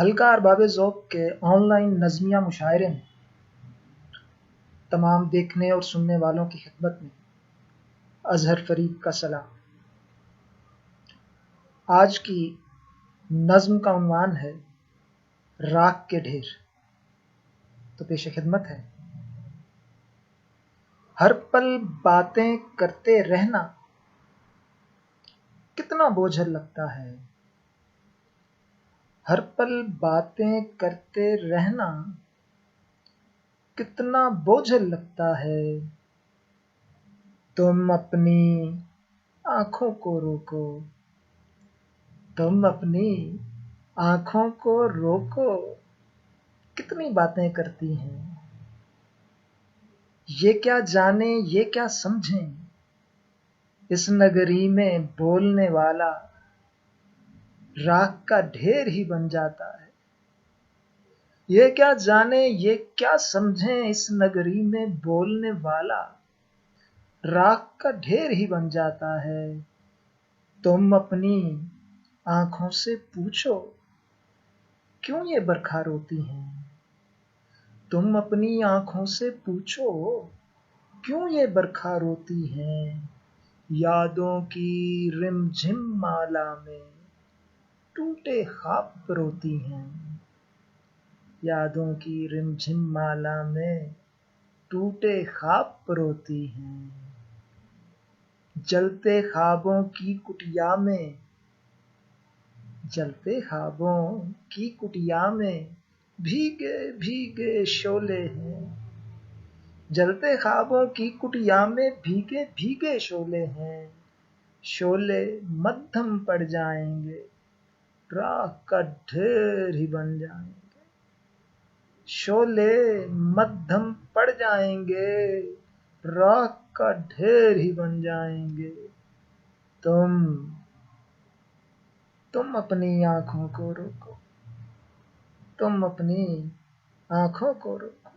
हल्का अरबाब ज़ौक़ के ऑनलाइन नज़्मिया मुशायरे में तमाम देखने और सुनने वालों की खिदमत में अज़हर फ़रीद का सलाम। आज की नज़्म का उन्वान है राख के ढेर। तो पेश खिदमत है। हर पल बातें करते रहना कितना बोझल लगता है। हर पल बातें करते रहना कितना बोझल लगता है। तुम अपनी आँखों को रोको, तुम अपनी आँखों को रोको, कितनी बातें करती हैं। ये क्या जाने ये क्या समझें, इस नगरी में बोलने वाला राख का ढेर ही बन जाता है। ये क्या जाने ये क्या समझें, इस नगरी में बोलने वाला राख का ढेर ही बन जाता है। तुम अपनी आँखों से पूछो, क्यों ये बरखा रोती हैं। तुम अपनी आँखों से पूछो, क्यों ये बरखा रोती हैं। यादों की रिमझिम माला में टूटे ख्वाब रोती हैं। यादों की रिमझिम माला में टूटे ख्वाब रोती हैं। जलते ख्वाबों की कुटिया में, जलते ख्वाबों की कुटिया में भीगे भीगे शोले हैं। जलते ख्वाबों की कुटिया में भीगे भीगे शोले हैं। शोले मद्धम पड़ जाएंगे, राख का ढेर ही बन जाएंगे। शोले मद्धम पड़ जाएंगे, राख का ढेर ही बन जाएंगे। तुम अपनी आँखों को रोको, तुम अपनी आँखों को रोको।